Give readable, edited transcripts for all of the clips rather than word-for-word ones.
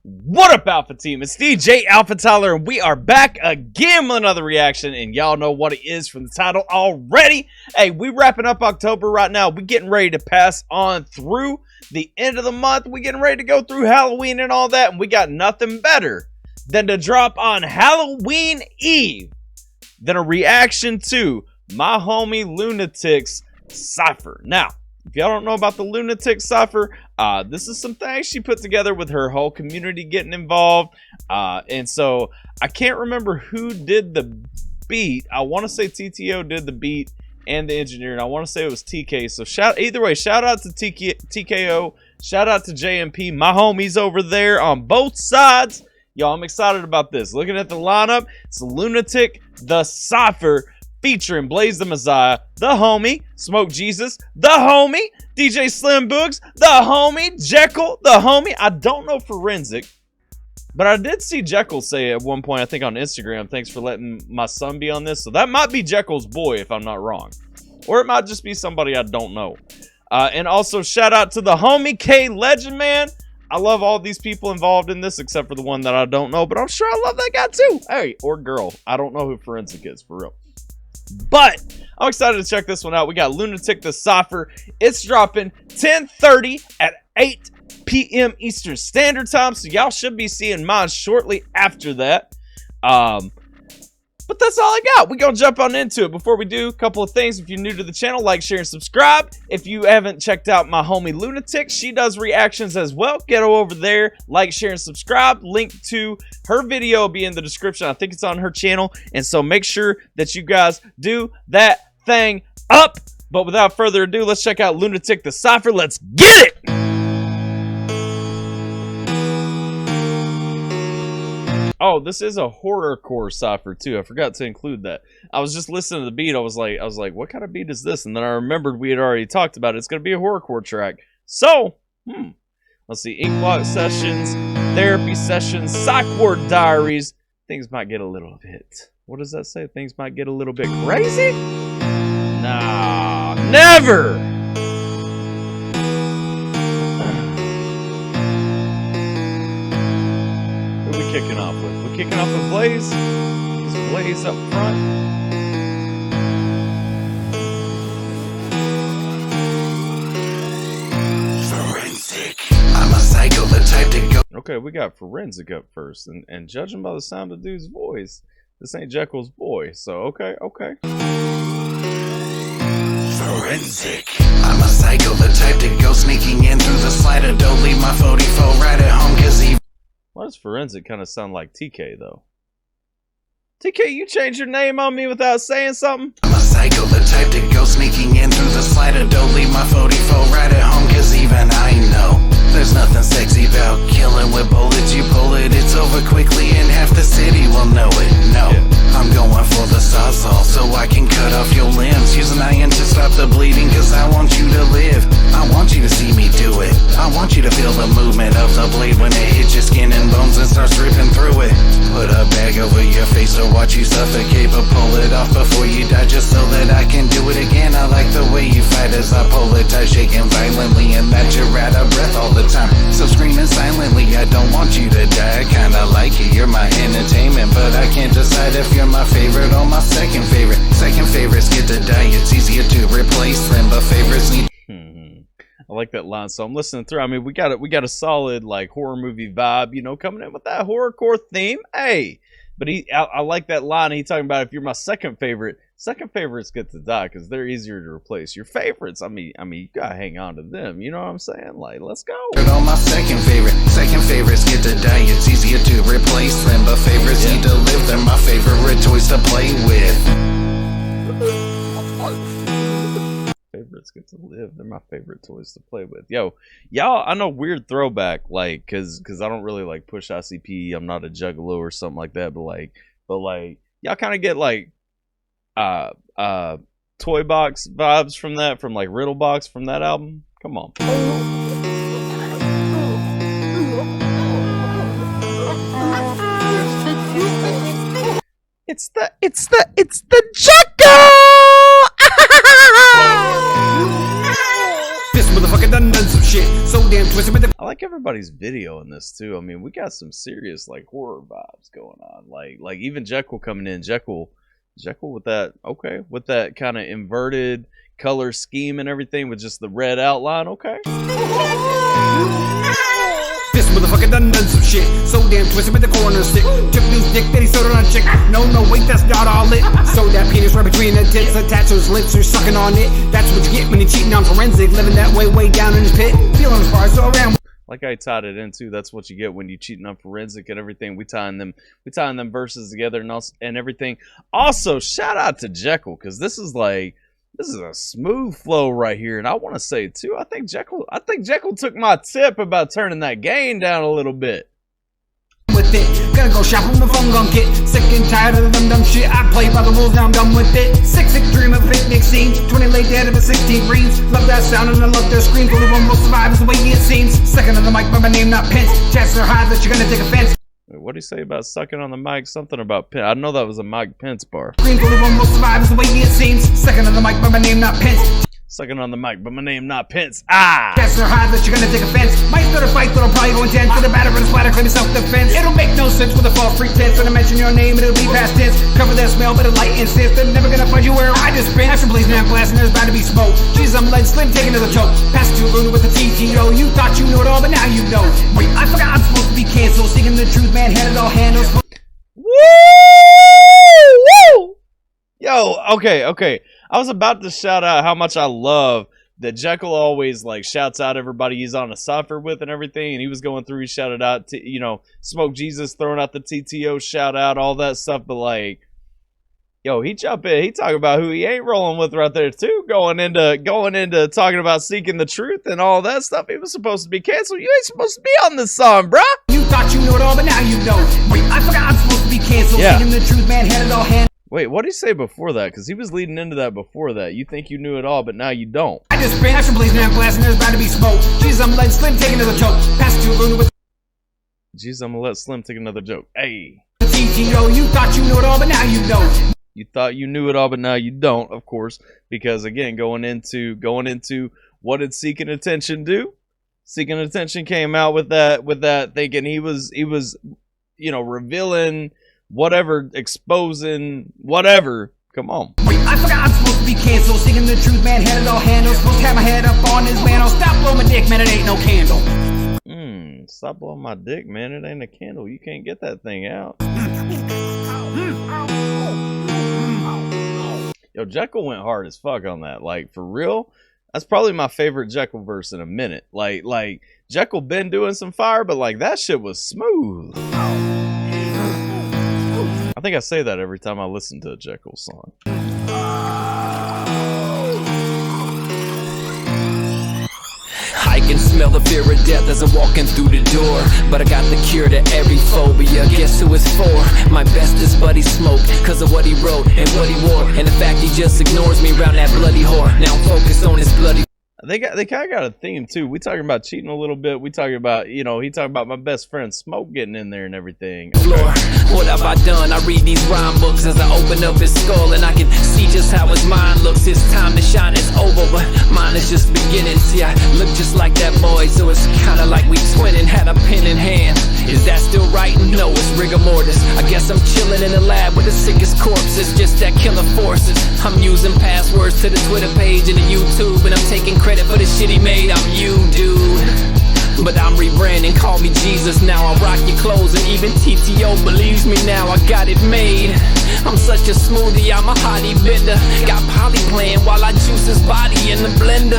What up, Alpha Team? It's DJ AlphaTyler, and we are back again with another reaction, and y'all know what it is from the title already. Hey, we wrapping up October right now. We getting ready to pass on through the end of the month. We getting ready to go through Halloween and all that, and we got nothing better than to drop on Halloween Eve than a reaction to my homie Lunatik The Cypher. Now, if y'all don't know about the Lunatik The Cypher, this is some things she put together with her whole community getting involved. And so I can't remember who did the beat. I want to say TTO did the beat and the engineer, and I want to say it was TK. So either way, shout out to TKO, shout out to JMP, my homies over there on both sides. Y'all, I'm excited about this. Looking at the lineup, it's Lunatik The Cypher featuring Blaze the Meziah, the homie, SmokeGzus, the homie, DjSlimBoogz, the homie, Jekyl, the homie. I don't know Forensick, but I did see Jekyl say at one point, I think on Instagram, thanks for letting my son be on this. So that might be Jekyl's boy, if I'm not wrong. Or it might just be somebody I don't know. And also shout out to the homie K Legend, man. I love all these people involved in this, except for the one that I don't know, but I'm sure I love that guy too. Hey, or girl. I don't know who Forensick is, for real. But I'm excited to check this one out. We got Lunatik The Cypher. It's dropping 10:30 at 8 p.m. Eastern Standard Time. So y'all should be seeing mine shortly after that. But that's all I got. We're going to jump on into it. Before we do, a couple of things. If you're new to the channel, like, share, and subscribe. If you haven't checked out my homie Lunatik, she does reactions as well. Get over there, like, share, and subscribe. Link to her video will be in the description. I think it's on her channel. And so make sure that you guys do that thing up. But without further ado, let's check out Lunatik The Cypher. Let's get it! Oh, this is a horrorcore cypher too. I forgot to include that. I was just listening to the beat. I was like, what kind of beat is this? And then I remembered we had already talked about it. It's gonna be a horrorcore track. So, let's see. Inkblock sessions, therapy sessions, psych ward diaries. Things might get a little bit. What does that say? Things might get a little bit crazy? Nah, never. Who are we kicking off with? We're kicking off with Blaze. Is Blaze up front? Forensick. I'm a psycho, the type to go. Okay, we got Forensick up first, and judging by the sound of dude's voice, this ain't Jekyl's boy. So okay. Forensick. I'm a psycho, the type to go sneaking in through the slider. Don't leave my 44 right at home, cause he. Why does Forensick kind of sound like TK though? TK, you changed your name on me without saying something? I'm a psycho, the type to go sneaking in through the slider. Don't leave my 44 right at home, cause even I know there's nothing sexy about killing with bullets. You pull it, it's over quickly, and half the city will know it. No, I'm going for the sawzall so I can cut off your limbs. Use an iron to stop the bleeding, cause I want you to live. I want you to see me do it. I want you to feel the movement of the blade when it hits your skin and bones and starts ripping through it. Put a bag over your face to watch you suffocate, but pull it off before you die just so that I can do it again. I like the way you fight as I pull it tight, shaking violently, and that you're out of breath all the time. So screaming silently, I don't want you to die. I kinda like you, you're my entertainment, but I can't decide if you're my favorite or my second favorite. Second favorites get to die, it's easier to replace them, but favorites need. I like that line, so I'm listening through. I mean, we got a solid like horror movie vibe, you know, coming in with that horrorcore theme. Hey, but I like that line. He's talking about if you're my second favorite. Second favorites get to die because they're easier to replace. Your favorites, I mean, you gotta hang on to them. You know what I'm saying? Like, let's go. On my second favorites get to die. It's easier to replace them, but favorites need to live. They're my favorite toys to play with. Favorites get to live. They're my favorite toys to play with. Yo, y'all, I know weird throwback, like, cause I don't really like push ICP. I'm not a juggalo or something like that, but y'all kind of get like toy box vibes from that, from like Riddle Box from that album. Come on. It's the Jekyl! This motherfucker done some shit so damn twisted with the. I like like everybody's video in this too. I mean, we got some serious like horror vibes going on. Like even Jekyl coming in. Jekyl with that, okay, with that kind of inverted color scheme and everything with just the red outline, okay. This motherfucker done some shit. So damn twisted with the corner stick. Took new dick that he sold it on a chick. No, wait, that's not all it. So that penis right between the tits, attached to his lips, or sucking on it. That's what you get when you're cheating on Forensick, living that way down in his pit. Feeling his bars all around. Like I tied it into, that's what you get when you cheating on Forensick and everything. We tying them verses together and everything. Also, shout out to Jekyl, because this is a smooth flow right here. And I want to say too, I think Jekyl took my tip about turning that gain down a little bit. With it, gonna go shop on the phone gun kit. Sick and tired of the dumb shit. I play by the rules, now I'm done with it. Sick dream of picnic scenes. 20 late dead of a 16 greens. Love that sound and I love their screams. Only one will survive is the way it seems. Second on the mic, but my name not Pence. Chances are high that you're gonna take offense. Wait, what do you say about sucking on the mic? Something about Pence. I know that was a Mike Pence bar. Only one will survive is the way it seems. Second on the mic, but my name not Pence. Sucking on the mic, but my name not Pence. Ah! Chances are high that you're gonna take offense. Might start a fight, but I'll probably go intense. With a batter and a splatter, claim self-defense. It'll make no sense with a false pretense. When I mention your name, it'll be past tense. Cover that smell, but a light incense. They're never gonna find you where I just been. After blazing that blast, and there's bound to be smoke. Jesus, I'm lead slim, taking another choke. Pass it to Luna with the TTO. You thought you knew it all, but now you know. Wait, I forgot I'm supposed to be canceled. Seeking the truth, man, had it all handled. Woo! Woo! Yo, okay. I was about to shout out how much I love that Jekyl always like shouts out everybody he's on a Cypher with and everything, and he was going through, he shouted out to, you know, SmokeGzus, throwing out the TTO shout out, all that stuff, but like, yo, he jump in, he talk about who he ain't rolling with right there too, going into talking about seeking the truth and all that stuff. He was supposed to be canceled. You ain't supposed to be on this song, bruh. You thought you knew it all, but now you know. Wait, I forgot I'm supposed to be canceled. Yeah. Seeking the truth, man, had it all handled. Wait, what did he say before that? Because he was leading into that before that. You think you knew it all, but now you don't. I just been after blazing that blast, and there's bound to be smoke. Jesus, I'm letting Slim take another choke. Pass it to Luna with Jesus, I'm gonna let Slim take another joke. Hey. the TTO. You thought you knew it all, but now you know. You thought you knew it all, but now you don't, of course. Because again, going into what did Seeking Attention do? Seeking Attention came out with that thinking he was, you know, revealing whatever, exposing whatever. Come on. Wait, I forgot I'm supposed to be canceled. Seeking the truth, man, had it all handled. Supposed to have my head up on his man. Stop blowing my dick, man, it ain't no candle. Stop blowing my dick, man. It ain't a candle. You can't get that thing out. Yo, Jekyl went hard as fuck on that. Like, for real, that's probably my favorite Jekyl verse in a minute. Like Jekyl been doing some fire, but like that shit was smooth. I think I say that every time I listen to a Jekyl song. I can smell the fear of death as I'm walking through the door. But I got the cure to every phobia. Guess who it's for? My bestest buddy Smoke, cause of what he wrote and what he wore, and the fact he just ignores me around that bloody whore. Now I'm focused on his bloody. They kind of got a theme too. We talking about cheating a little bit. We talking about, you know, he talking about my best friend Smoke getting in there and everything. Okay. Floor. What have I done? I read these rhyme books as I open up his skull, and I can see just how his mind looks. His time to shine is over, but mine is just beginning. See, I look just like that boy, so it's kinda like we twinning, had a pen in hand. Is that still right? No, it's rigor mortis. I guess I'm chilling in the lab with the sickest corpses, just that killer forces. I'm using passwords to the Twitter page and the YouTube, and I'm taking credit for the shit he made. I'm you, dude. But I'm rebranding, call me Jesus now. I rock your clothes and even TTO believes me now. I got it made. I'm such a smoothie, I'm a hottie bender. Got Polly playing while I juice his body in the blender.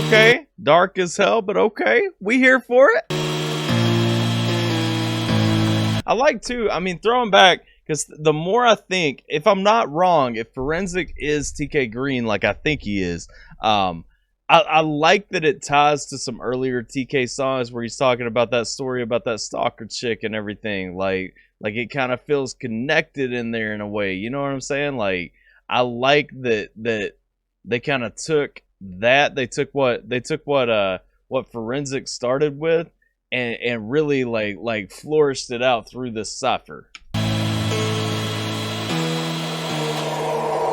Okay. Dark as hell, but okay. We here for it. I like to, I mean, throwing back, because the more I think, if I'm not wrong, if Forensick is TK Green, like I think he is, I like that it ties to some earlier TK songs where he's talking about that story about that stalker chick and everything. Like it kind of feels connected in there in a way. You know what I'm saying? Like, I like that they kind of took that. They took what Forensick started with and really like flourished it out through this Cypher.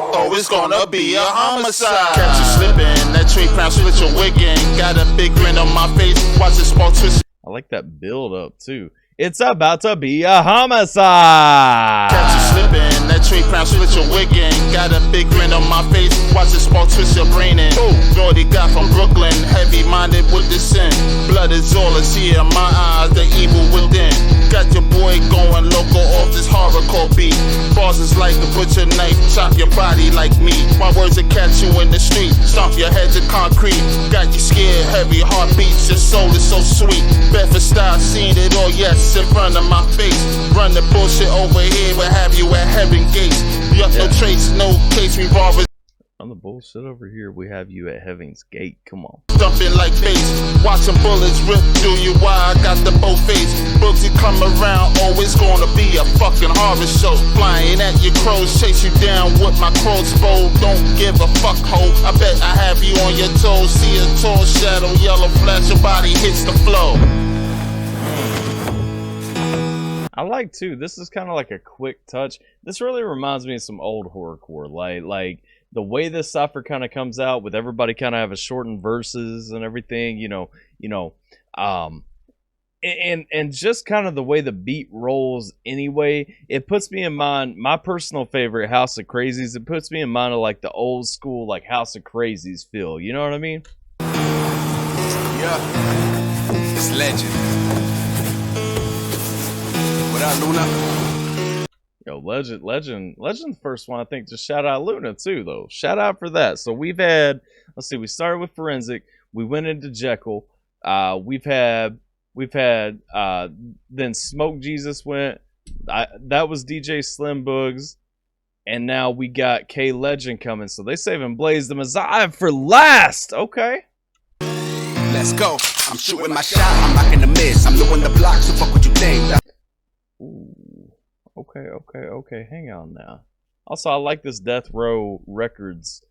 Oh, it's gonna be a homicide. Catch you slipping, that tree crown split your wig in. Got a big grin on my face, watch the spark twist. I like that build up too. It's about to be a homicide. Catch you slipping, that tree crown split your wig in. Got a big grin on my face, watch the spark twist your brain in. Naughty guy from Brooklyn, heavy-minded with the sin. Blood is all I see in my eyes, the evil within. Got your boy going local off this horrorcore beat. Bars is like a butcher knife, chop your body like me. My words will catch you in the street, stomp your head to concrete. Got you scared, heavy heartbeats, your soul is so sweet. Bedford style, seen it all, yes, in front of my face. Run the bullshit over here, we'll have you at heaven gates. Yup, no trace, no case, revolvers. On the bullshit over here, we have you at Heaven's Gate. Come on. Dumping like bass, watching bullets rip through you while I got the bow face. Booksy come around, always gonna be a fucking horror show. Flying at your crows, chase you down with my crossbow. Don't give a fuck, ho. I bet I have you on your toes. See a tall shadow, yellow flash, your body hits the floor. I like too. This is kind of like a quick touch. This really reminds me of some old horrorcore, like the way this cypher kind of comes out with everybody kind of have a shortened verses and everything, and just kind of the way the beat rolls anyway. It puts me in mind, my personal favorite, House of Crazies. It puts me in mind of like the old school like House of Crazies feel. You know what I mean? Yeah, it's legend. What up, Luna? Yo, Legend first one, I think, just shout out Luna too, though. Shout out for that. So we've had, let's see, we started with Forensick, we went into Jekyl, we've had then SmokeGzus went, that was DjSlimBoogz, and now we got Legend coming. So they saving Blaze the Meziah for last. Okay. Let's go. I'm shooting my shot, I'm not gonna miss. I'm doing the block, so fuck what you think. Ooh. Okay. Hang on now. Also, I like this Death Row Records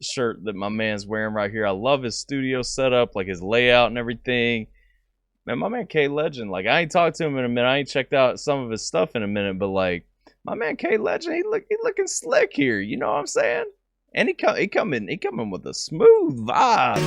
shirt that my man's wearing right here. I love his studio setup, like his layout and everything. Man, my man Legend, like I ain't talked to him in a minute. I ain't checked out some of his stuff in a minute, but like my man Legend, he looking slick here. You know what I'm saying? And he coming with a smooth vibe.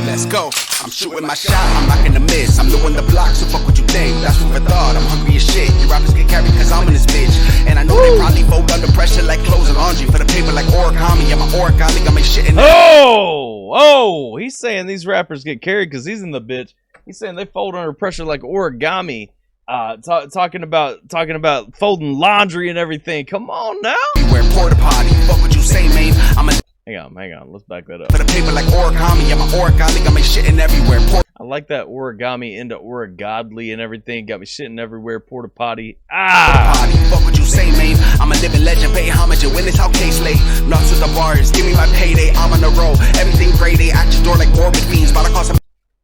Let's go. I'm shooting my shot, I'm not gonna miss. I'm doing the block, so fuck what you think. That's what I thought, I'm hungry as shit. You rappers get carried cause I'm in this bitch. And I know they probably fold under pressure like clothes and laundry. For the paper like origami, yeah, my origami got my shit in there. Oh, he's saying these rappers get carried cause he's in the bitch. He's saying they fold under pressure like origami. Talking about folding laundry and everything. Come on now. You wear porta potty, fuck what you say, man. I'm a Hang on, let's back that up. for the paper like origami, yeah, my origami got my shit in everywhere. I like that origami into origodly and everything. Got me shitting everywhere. Porta potty. Ah! Fuck what you say, man. I'm a living legend. Pay homage and win this how case lay. Nuts to the bars. Give me my payday. I'm on the roll. Everything grade A. At your door like orbit fiends. But I cost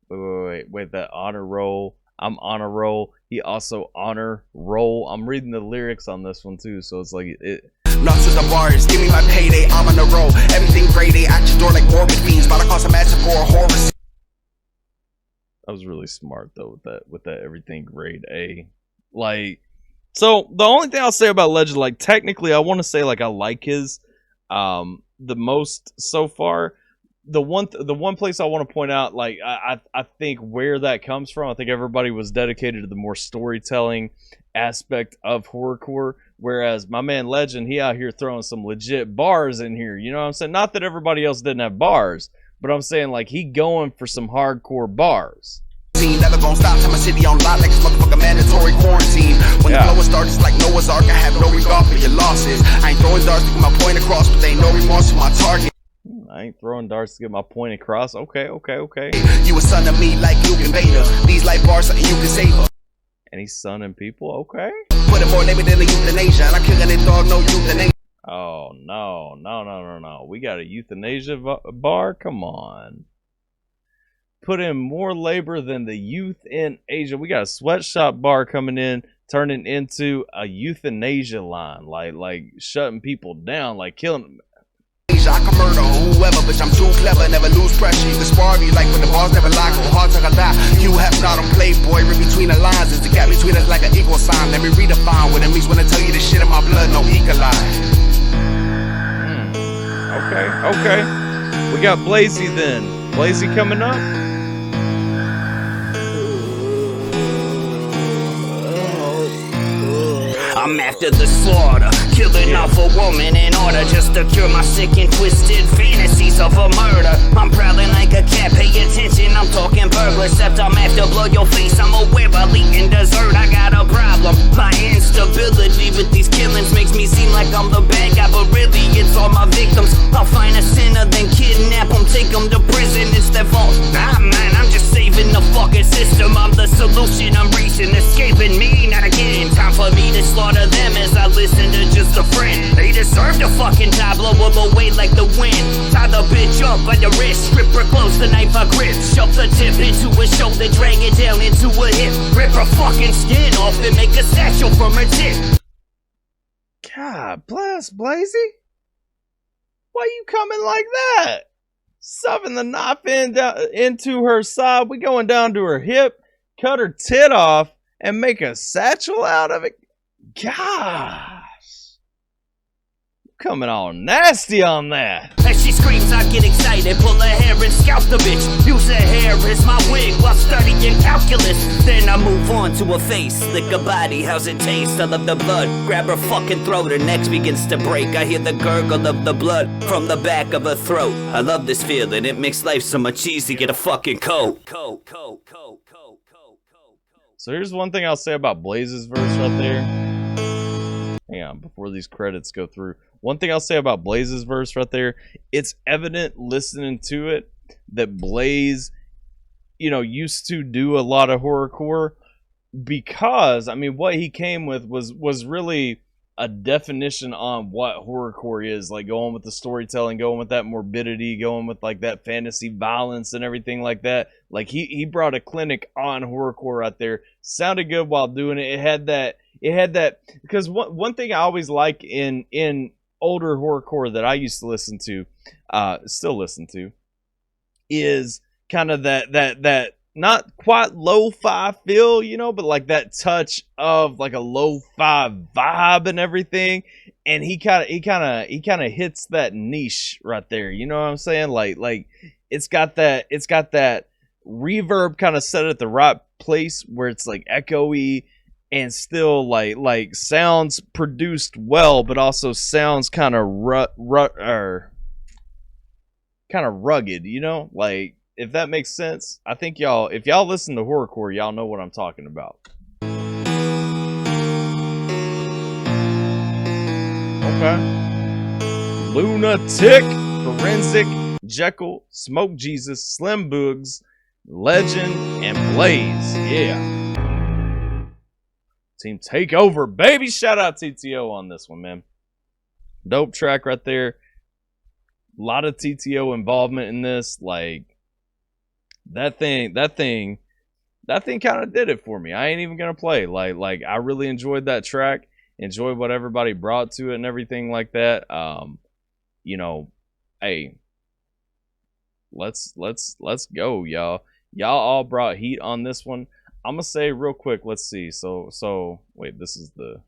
Wait. That honor roll. I'm on a roll. He also honor roll. I'm reading the lyrics on this one too, so it's like it. Nuts to the bars. Give me my payday. I'm on the roll. Everything grade A. At your door like orbit fiends. But I cost a massive for a horror. That was really smart though with that everything grade A. Like, so the only thing I'll say about Legend, like technically I want to say like I like his the most so far. The one place I want to point out, like I think where that comes from, I think everybody was dedicated to the more storytelling aspect of horrorcore, whereas my man Legend, he out here throwing some legit bars in here. You know what I'm saying? Not that everybody else didn't have bars, but I'm saying like he going for some hardcore bars. Never gonna stop till my city on lock like it's motherfucking mandatory quarantine. When the flow starts, it's like Noah's Ark. I have no regard for your losses. I ain't throwing darts to get my point across, but they ain't no remorse for my target. I ain't throwing darts to get my point across. Okay. You a son of me like Luke and Vader. These light bars something you can savor. And he's sonning people. Okay. Put it more labor than a euthanasia, and I killing it dog, no euthanasia. Oh no. We got a euthanasia bar. Come on. Put in more labor than the youth in Asia. We got a sweatshop bar coming in, turning into a euthanasia line, like shutting people down, like killing them. I can murder whoever, bitch, I'm too clever, never lose pressure. You can spar me like when the bars never lock, or hard to die. You have not on playboy, read between the lines. Is the gap between us like an equal sign. Let me redefine what it means when I tell you the shit in my blood, no equalize. Okay. We got Blazy then. Blazy coming up. I'm after the slaughter, killing off a woman in order just to cure my sick and twisted fantasies of a murder. I'm prowling like a cat, pay attention, I'm talking burglar. Except I'm after blow your face, I'm aware while eating dessert. I got a problem, my instability with these killings makes me seem like I'm the bad guy, but really it's all my victims. I'll find a sinner, then kidnap them, take them to prison. It's their fault. Nah man, I'm just saving the fucking system. I'm the solution, I'm reaching, escaping me, not again. Time for me to slaughter them as I listen to just a friend. They deserve to fucking die, blow them away like the wind. Tie the bitch up by the wrist, strip her close, the knife I grip. Shove the tip into her shoulder, drag it down into her hip. Rip her fucking skin off and make a satchel from her tip. God bless, Blazy. Why you coming like that? Shoving the knife into her side. We going down to her hip, cut her tit off, and make a satchel out of it. Gosh. Coming all nasty on that. As she screams, I get excited, pull her hair and scalp the bitch. Use her hair as my wig while studying calculus. Then I move on to her face, lick her body, how's it taste? I love the blood, grab her fucking throat, her neck begins to break. I hear the gurgle of the blood from the back of her throat. I love this feeling, it makes life so much easier. Get a fucking coat. So here's one thing I'll say about Blaze's verse right there. Hang on, before these credits go through. One thing I'll say about Blaze's verse right there, it's evident listening to it that Blaze, you know, used to do a lot of horrorcore, because, I mean, what he came with was really a definition on what horrorcore is, like going with the storytelling, going with that morbidity, going with like that fantasy violence and everything like that. Like he brought a clinic on horrorcore out there. Sounded good while doing it. It had that because one thing I always like in older horrorcore that I used to listen to, still listen to, is kind of that not quite lo-fi feel, you know, but like that touch of like a lo-fi vibe and everything. And he kind of hits that niche right there. You know what I'm saying? Like it's got that reverb kind of set at the right place where it's like echoey and still like sounds produced well, but also sounds kind of rugged, you know, like, if that makes sense. I think if y'all listen to horrorcore, y'all know what I'm talking about. Okay. Lunatik, Forensick, Jekyl, SmokeGzus, SlimBoogz, Legend, and Blaze. Yeah. Team Takeover, baby. Shout out TTO on this one, man. Dope track right there. A lot of TTO involvement in this. Like, that thing kind of did it for me. I ain't even gonna play. Like I really enjoyed that track. Enjoyed what everybody brought to it and everything like that. You know, hey, let's go, y'all. Y'all all brought heat on this one. I'm gonna say real quick. Let's see. So wait. This is the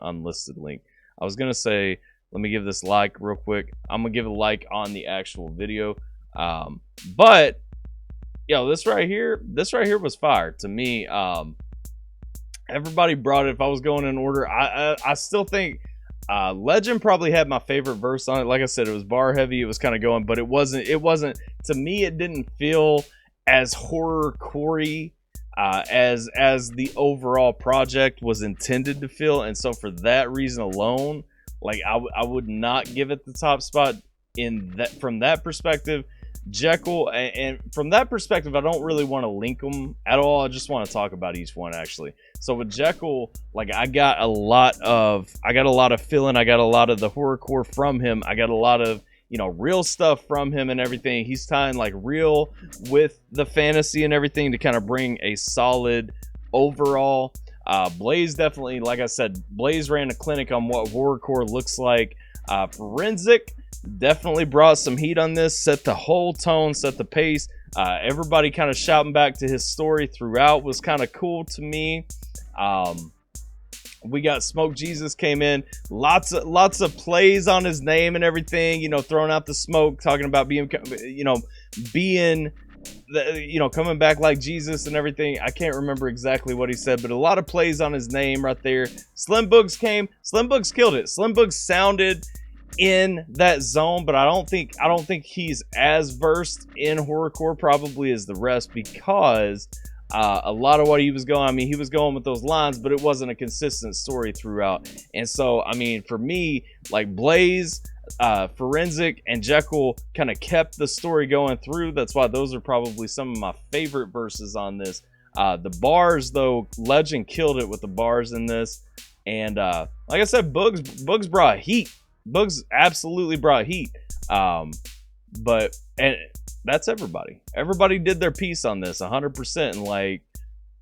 unlisted link. I was gonna say, let me give this like real quick. I'm gonna give a like on the actual video. But yo, this right here was fire to me. Everybody brought it. If I was going in order, I still think Legend probably had my favorite verse on it. Like I said, it was bar heavy. It was kind of going, but it wasn't to me. It didn't feel as horror-core as the overall project was intended to feel. And so for that reason alone, like I would not give it the top spot in that, from that perspective. Jekyl, and from that perspective, I don't really want to link them at all. I just want to talk about each one, actually. So with Jekyl, like, I got a lot of feeling. I got a lot of the horrorcore from him. I got a lot of, you know, real stuff from him and everything. He's tying like real with the fantasy and everything to kind of bring a solid overall. Blaze definitely, like I said, Blaze ran a clinic on what horrorcore looks like. Forensick definitely brought some heat on this, set the whole tone, set the pace. Everybody kind of shouting back to his story throughout was kind of cool to me. We got SmokeGzus came in, lots of plays on his name and everything, you know, throwing out the smoke, talking about being, you know, coming back like Jesus and everything. I can't remember exactly what he said, but a lot of plays on his name right there. SlimBoogz came. SlimBoogz killed it. SlimBoogz sounded in that zone, but I don't think he's as versed in horrorcore probably as the rest, because a lot of what he was going, I mean, he was going with those lines, but it wasn't a consistent story throughout. And so, I mean, for me, like Blaze, Forensick, and Jekyl kind of kept the story going through. That's why those are probably some of my favorite verses on this. The bars, though, Legend killed it with the bars in this. And like I said, Boogz brought heat. Boogz absolutely brought heat. But that's everybody. Everybody did their piece on this 100%. And like,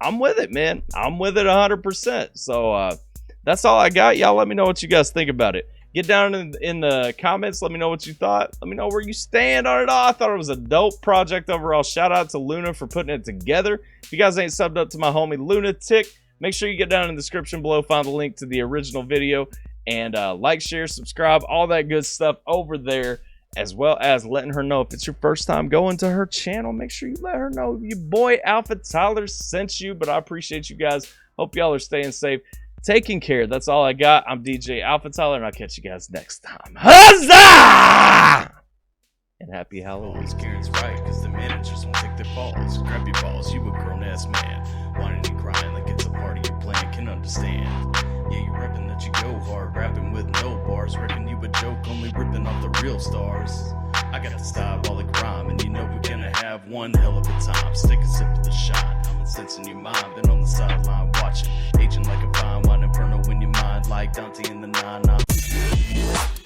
I'm with it, man. I'm with it 100%. So that's all I got. Y'all let me know what you guys think about it. Get down in the comments. Let me know what you thought. Let me know where you stand on it all. I thought it was a dope project overall. Shout out to Luna for putting it together. If you guys ain't subbed up to my homie Lunatik, make sure you get down in the description below. Find the link to the original video. And like, share, subscribe, all that good stuff over there. As well as letting her know if it's your first time going to her channel. Make sure you let her know your boy AlphaTyler sent you. But I appreciate you guys. Hope y'all are staying safe. Taking care. That's all I got. I'm DJ AlphaTyler, and I'll catch you guys next time. Huzzah! And happy Halloween. Karen's right, because the managers won't take their balls. Grab your balls, you a grown-ass man. Whining and crying like it's a party you're playing, can understand. Yeah, you reppin' that you go hard, rapping with no bars. Reckon you a joke, only ripping off the real stars. I got the diabolic rhyme, and you know we're gonna have one hell of a time. Stick a sip of the shine, common sense in your mind. Been on the sideline watching, aging like a fine wine inferno in your mind, like Dante in the 9-9.